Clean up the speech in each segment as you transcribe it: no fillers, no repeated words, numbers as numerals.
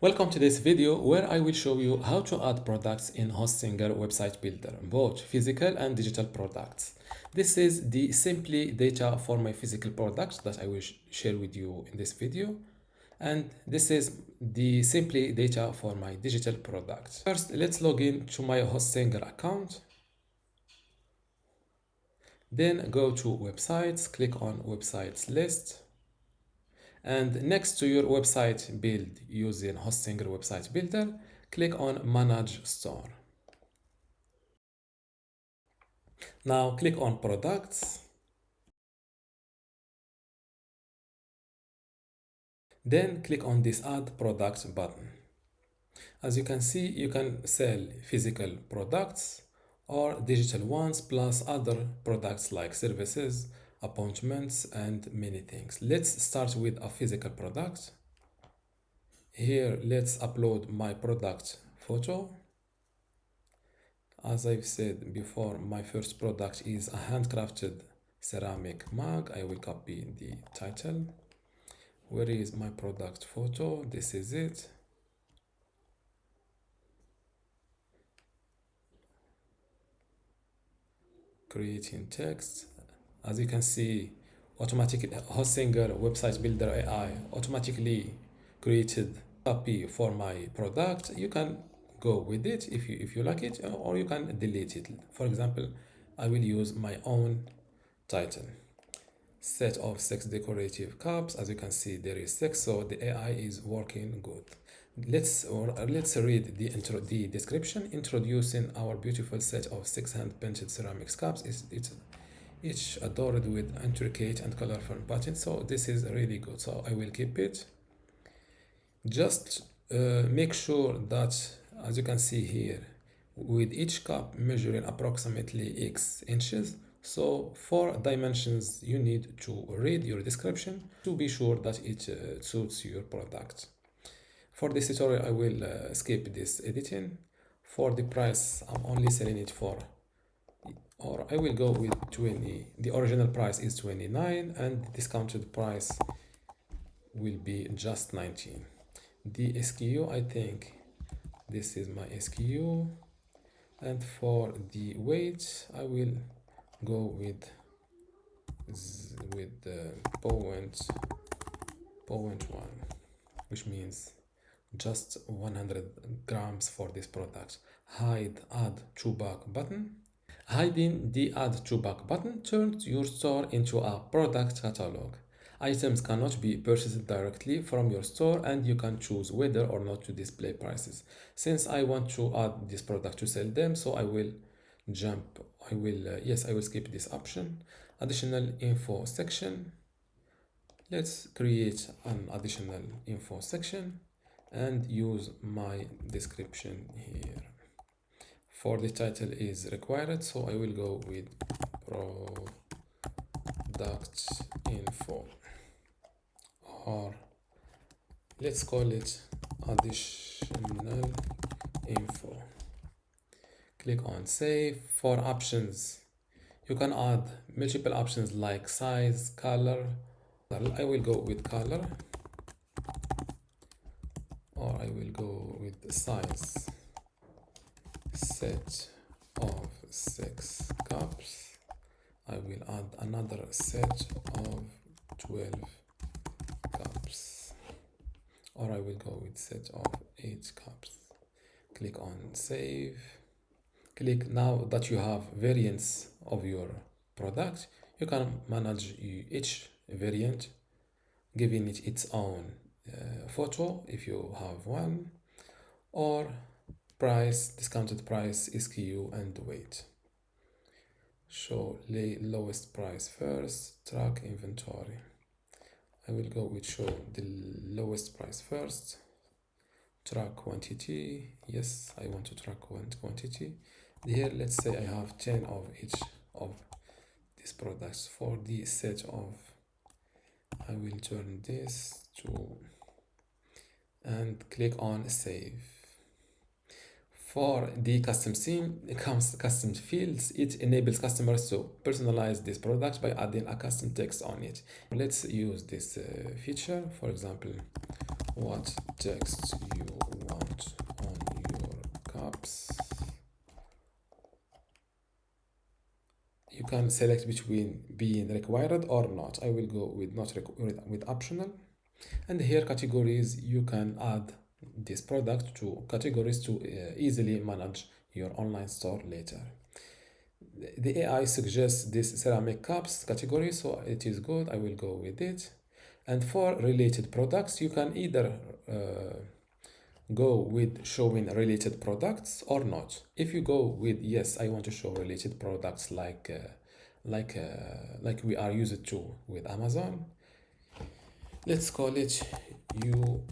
Welcome to this video where I will show you how to add products in Hostinger website builder, both physical and digital products. This is the simply data for my physical products that I will share with you in this video. And this is the simply data for my digital products. First, let's log in to my Hostinger account. Then go to websites, click on websites list. And next to your website build using Hostinger website builder, click on manage store. Now click on products. Then click on this add products button. As you can see, you can sell physical products or digital ones plus other products like services, appointments, and many things. Let's start with a physical product. Here, let's upload my product photo. As I've said before, my first product is a handcrafted ceramic mug. I will copy the title. Where is my product photo? This is it. Creating text. As you can see, automatically Hostinger website builder AI automatically created copy for my product. You can go with it if you like it, or you can delete it. For example, I will use my own title. Set of 6 decorative cups. As you can see, there is 6, so the AI is working good. Let's read the description. Introducing our beautiful set of 6 hand-painted ceramics cups. It's each adorned with intricate and colorful buttons. So this is really good. So I will keep it. Just make sure that, as you can see here, with each cup measuring approximately X inches. So for dimensions, you need to read your description to be sure that it suits your product. For this tutorial, I will skip this editing. For the price, I'm only selling it for, or I will go with 20. The original price is 29 and the discounted price will be just 19. The SKU, I think this is my SKU. And for the weight, I will go with the point 1, which means just 100 grams for this product. Hide add to back button. Hiding the add to back button turns your store into a product catalog. Items cannot be purchased directly from your store, and you can choose whether or not to display prices. Since I want to add this product to sell them, so I will skip this option. Additional info section. Let's create an additional info section and use my description here. For the title is required, so I will go with product info, or let's call it additional info. Click on save. For options, you can add multiple options like size, color. I will go with color, or I will go with size. Set of 6 cups. I will add another set of 12 cups, or I will go with set of 8 cups. Click on save. Click. Now that you have variants of your product, you can manage each variant, giving it its own photo if you have one, or price, discounted price, SKU, and weight. Show lowest price first. Track inventory. I will go with show the lowest price first. Track quantity. Yes, I want to track quantity. Here, let's say I have 10 of each of these products. For the set of, I will turn this to and click on save. For the custom theme, custom fields, it enables customers to personalize this product by adding a custom text on it. Let's use this feature. For example, what text you cups. You can select between being required or not. I will go with not with optional. And here categories, you can add this product to categories to easily manage your online store later. The AI suggests this ceramic cups category, so it is good. I will go with it. And for related products, you can either go with showing related products or not. If you go with yes, I want to show related products like we are used to with Amazon. Let's call it you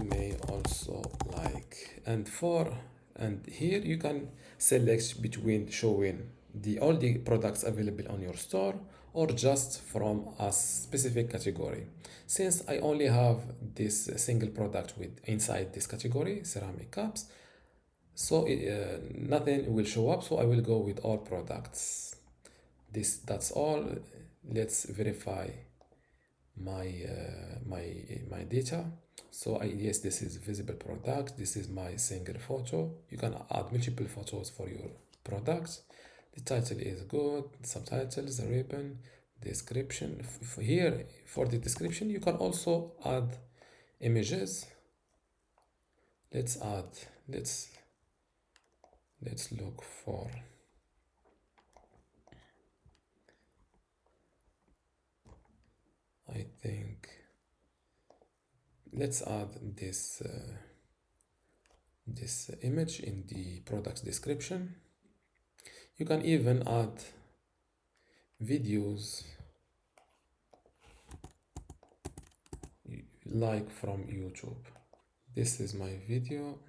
may also like. And here you can select between showing all the products available on your store or just from a specific category. Since I only have this single product with inside this category, ceramic cups, so nothing will show up, so I will go with all products. That's all. Let's verify my data. So yes, this is visible product. This is my single photo. You can add multiple photos for your products. The title is good. Subtitles, the ribbon, description. Here for the description, you can also add images. Let's look for I think let's add this image in the product description. You can even add videos like from YouTube. This is my video.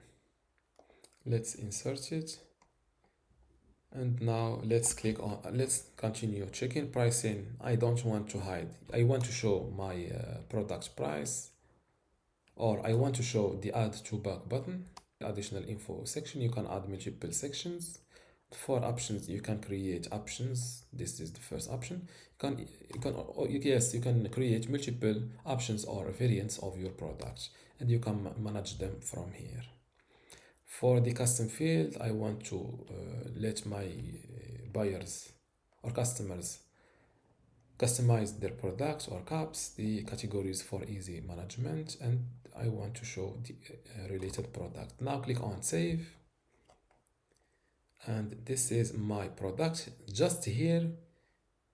Let's insert it. And now let's continue checking pricing. I don't want to hide. I want to show my product price, or I want to show the add to back button. Additional info section, you can add multiple sections. For options, you can create options. This is the first option. You can create multiple options or variants of your products, and you can manage them from here. For the custom field, I want to let my buyers or customers customize their products or cups, the categories for easy management, and I want to show the related product. Now click on save, and this is my product. Just here,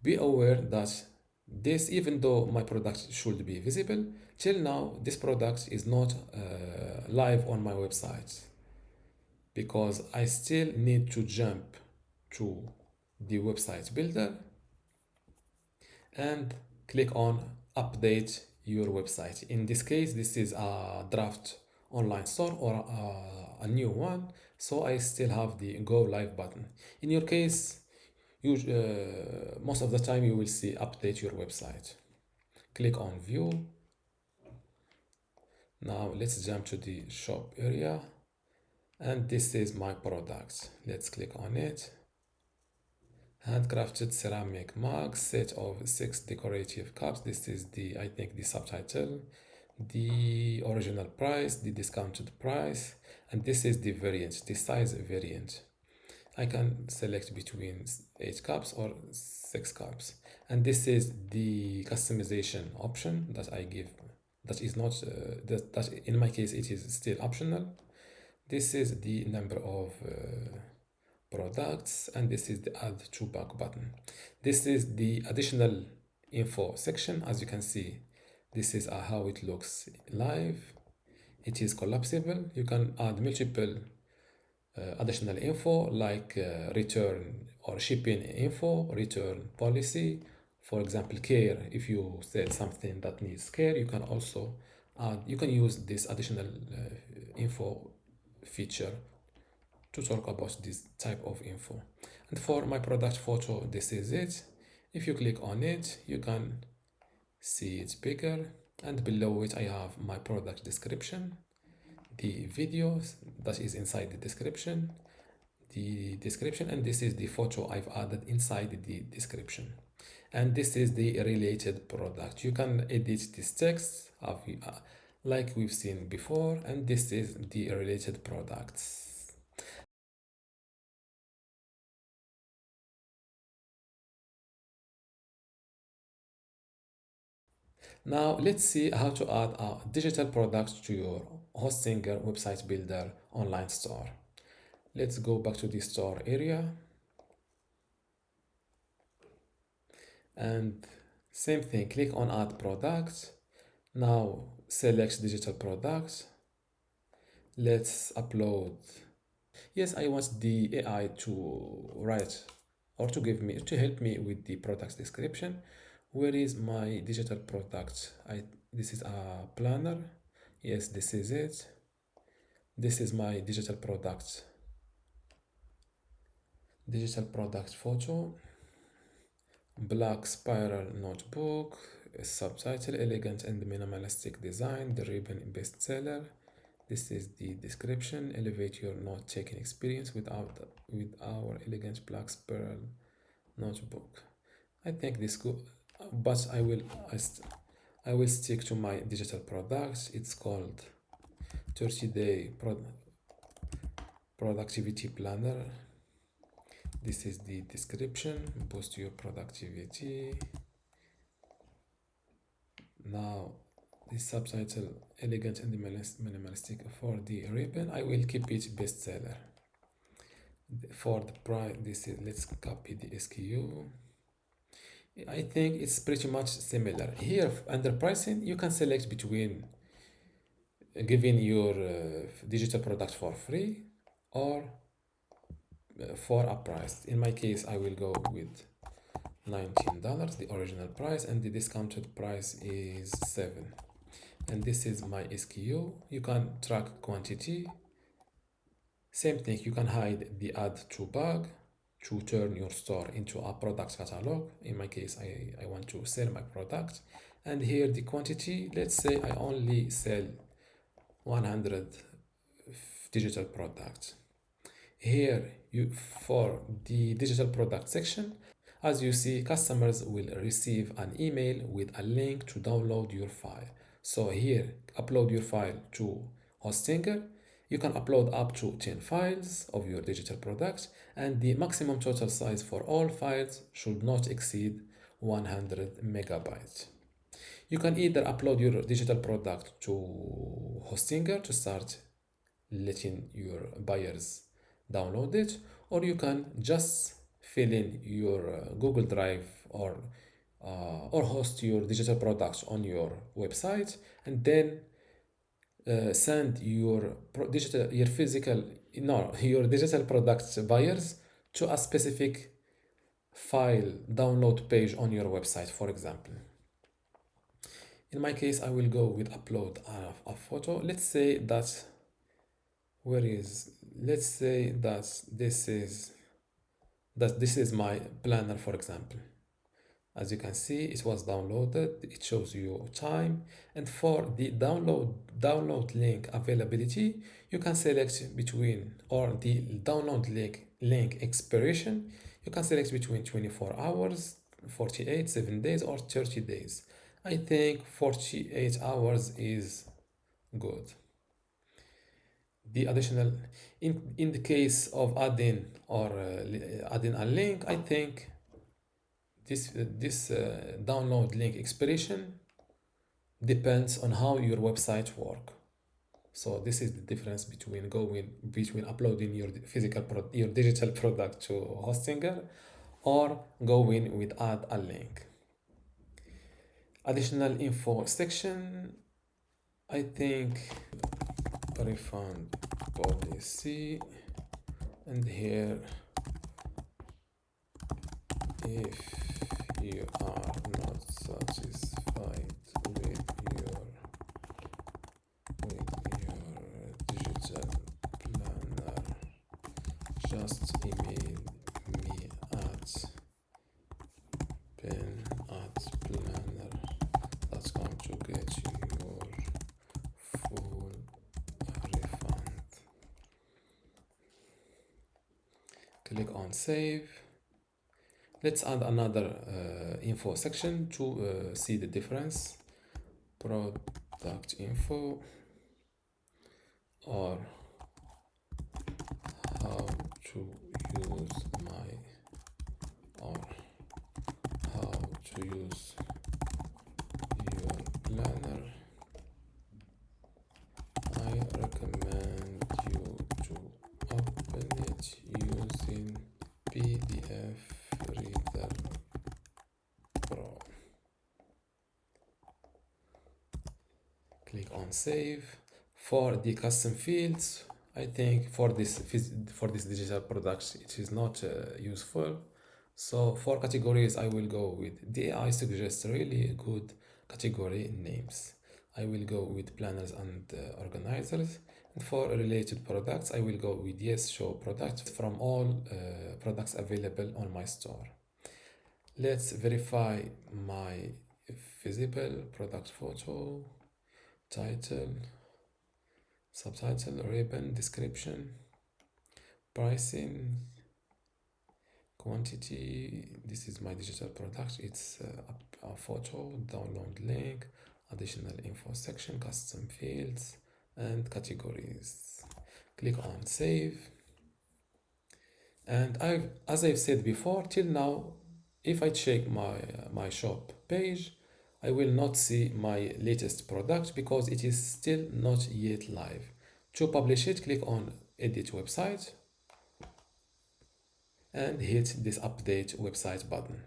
be aware that this, even though my product should be visible, till now this product is not live on my website, because I still need to jump to the website builder and click on update your website. In this case, this is a draft online store or a new one, so I still have the go live button. In your case, most of the time you will see update your website. Click on view. Now let's jump to the shop area, and this is my product. Let's click on it. Handcrafted ceramic mug, set of 6 decorative cups. This is I think the subtitle, the original price, the discounted price, and this is the variant, the size variant. I can select between 8 cups or 6 cups, and this is the customization option that I give. That is not that in my case it is still optional. This is the number of products, and this is the add to back button. This is the additional info section. As you can see, this is how it looks live. It is collapsible. You can add multiple additional info like return or shipping info, return policy, for example care. If you sell something that needs care, you can also you can use this additional info feature to talk about this type of info. And for my product photo, this is it. If you click on it, you can see it bigger, and below it I have my product description, the videos that is inside the description, and this is the photo I've added inside the description, and this is the related product. You can edit this text like we've seen before, and this is the related products. Now let's see how to add a digital product to your Hostinger website builder online store. Let's go back to the store area and same thing, click on add products. Now select digital products. Let's upload. Yes, I want the AI to write or to give me to help me with the product description. Where is my digital product? This is a planner. Yes, this is it. This is my digital product. Digital product photo. Black spiral notebook. Subtitle: elegant and minimalistic design. The ribbon bestseller. This is the description. Elevate your note-taking experience with our elegant black spiral notebook. I think this good, but I will stick to my digital products. It's called 30-day productivity planner. This is the description. Boost your productivity. Now the subtitle: elegant and minimalistic. For the ribbon, I will keep it bestseller. For the price, this is, let's copy the SKU. I think it's pretty much similar. Here under pricing, you can select between giving your digital product for free or for a price. In my case, I will go with $19, the original price, and the discounted price is $7. And this is my SKU. You can track quantity. Same thing, you can hide the add to bag to turn your store into a product catalog. In my case, I want to sell my product. And here the quantity, let's say I only sell 100 digital products. Here, for the digital product section, as you see, customers will receive an email with a link to download your file. So here, upload your file to Hostinger. You can upload up to 10 files of your digital products, and the maximum total size for all files should not exceed 100 megabytes. You can either upload your digital product to Hostinger to start letting your buyers download it, or you can just fill in your Google Drive or host your digital products on your website, and then send your your digital products buyers to a specific file download page on your website, for example. In my case, I will go with upload a photo. Let's say that let's say that this is my planner, for example. As you can see, it was downloaded. It shows you time, and for the download link availability, you can select between, or the download link expiration, you can select between 24 hours, 48, 7 days, or 30 days. I think 48 hours is good. The additional, in the case of adding a link, I think this download link expiration depends on how your website work. So this is the difference between uploading your your digital product to Hostinger or going with add a link. Additional info section, I think refund policy, and here if you are not satisfied with your digital planner, just email me at pen@planner.com to get your full refund. Click on save. Let's add another info section to see the difference. Product info, or how to use your recommend you to open it using PDF Reader Pro. Click on save. For the custom fields, I think for this digital products it is not useful. So for categories, I will go with the AI suggests really good category names. I will go with planners and organizers. And for related products, I will go with yes, show products from all products available on my store. Let's verify my visible product photo, title, subtitle, ribbon, description, pricing, quantity. This is my digital product. It's a photo, download link, additional info section, custom fields, and categories. Click on save. And as I've said before, till now, if I check my shop page, I will not see my latest product because it is still not yet live. To publish it, click on edit website and hit this update website button.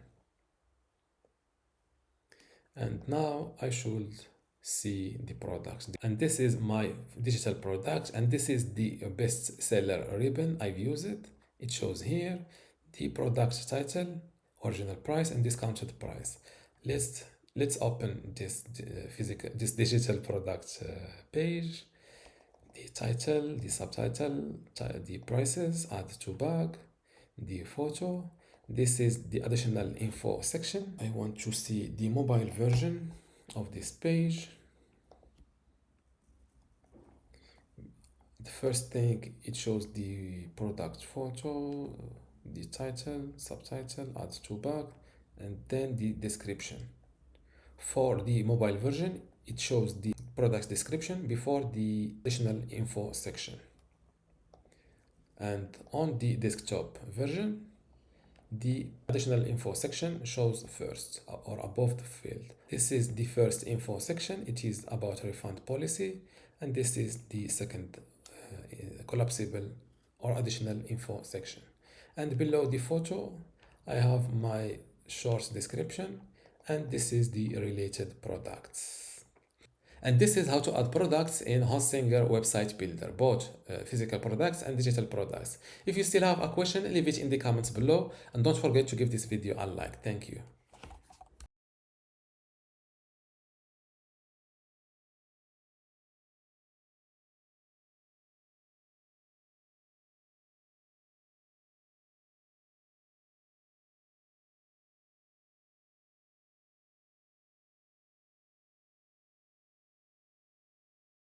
And now I should see the products. And this is my digital product, and this is the best seller ribbon. I've used it. It shows here the product title, original price, and discounted price. Let's open this digital product page. The title, the subtitle, the prices, add to bag, the photo. This is the additional info section. I want to see the mobile version of this page. The first thing, it shows the product photo, the title, subtitle, add to bag, and then the description. For the mobile version, it shows the product description before the additional info section. And on the desktop version, the additional info section shows first or above the field. This is the first info section. It is about refund policy, and this is the second collapsible or additional info section. And below the photo, I have my short description, and this is the related products. And this is how to add products in Hostinger website builder, both physical products and digital products. If you still have a question, leave it in the comments below, and don't forget to give this video a like. Thank you.